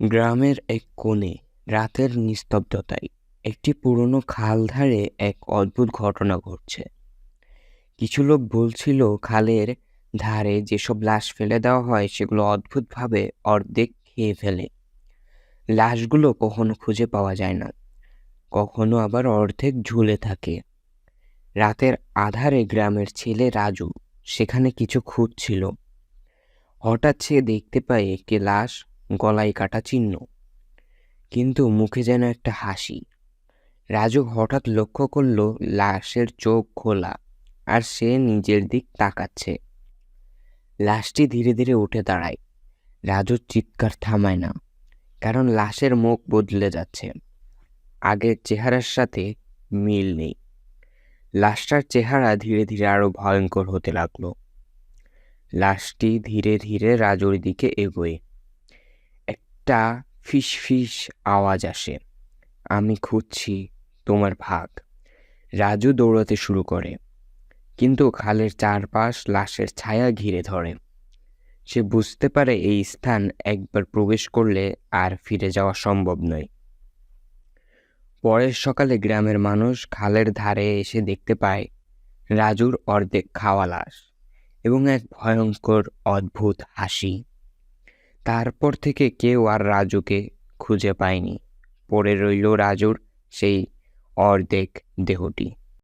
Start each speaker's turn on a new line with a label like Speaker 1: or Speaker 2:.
Speaker 1: গ্রামের এক কোণে রাতের নিস্তব্ধতায় একটি পুরনো খাল ধারে এক অদ্ভুত ঘটনা ঘটছে। কিছু লোক বলছিল খালের ধারে যেসব লাশ ফেলে দেওয়া হয় সেগুলো অদ্ভুতভাবে অর্ধেক খেয়ে ফেলে। লাশগুলো কখনো খুঁজে পাওয়া যায় না, কখনো আবার অর্ধেক ঝুলে থাকে। রাতের আধারে গ্রামের ছেলে রাজু সেখানে কিছু খুঁজছিল। হঠাৎ সে দেখতে পায় একটি লাশ, গলায় কাটা চিহ্ন, কিন্তু মুখে যেন একটা হাসি। রাজু হঠাৎ লক্ষ্য করল লাশের চোখ খোলা, আর সে নিজের দিক তাকাচ্ছে। লাশটি ধীরে ধীরে উঠে দাঁড়ায়। রাজুর চিৎকার থামায় না, কারণ লাশের মুখ বদলে যাচ্ছে। আগের চেহারার সাথে মিল নেই। লাশটার চেহারা ধীরে ধীরে আরো ভয়ঙ্কর হতে লাগলো। লাশটি ধীরে ধীরে রাজুর দিকে এগোয়। একটা ফিস ফিস আওয়াজ আসে, আমি খুঁজছি তোমার ভাগ। রাজু দৌড়াতে শুরু করে, কিন্তু খালের চারপাশ লাশের ছায়া ঘিরে ধরে। সে বুঝতে পারে এই স্থান একবার প্রবেশ করলে আর ফিরে যাওয়া সম্ভব নয়। পরের সকালে গ্রামের মানুষ খালের ধারে এসে দেখতে পায় রাজুর অর্ধেক খাওয়া লাশ এবং এক ভয়ঙ্কর অদ্ভুত হাসি। তারপর থেকে কেউ আর রাজুকে খুঁজে পায়নি। পড়ে রইল রাজুর সেই অর্ধেক দেহটি।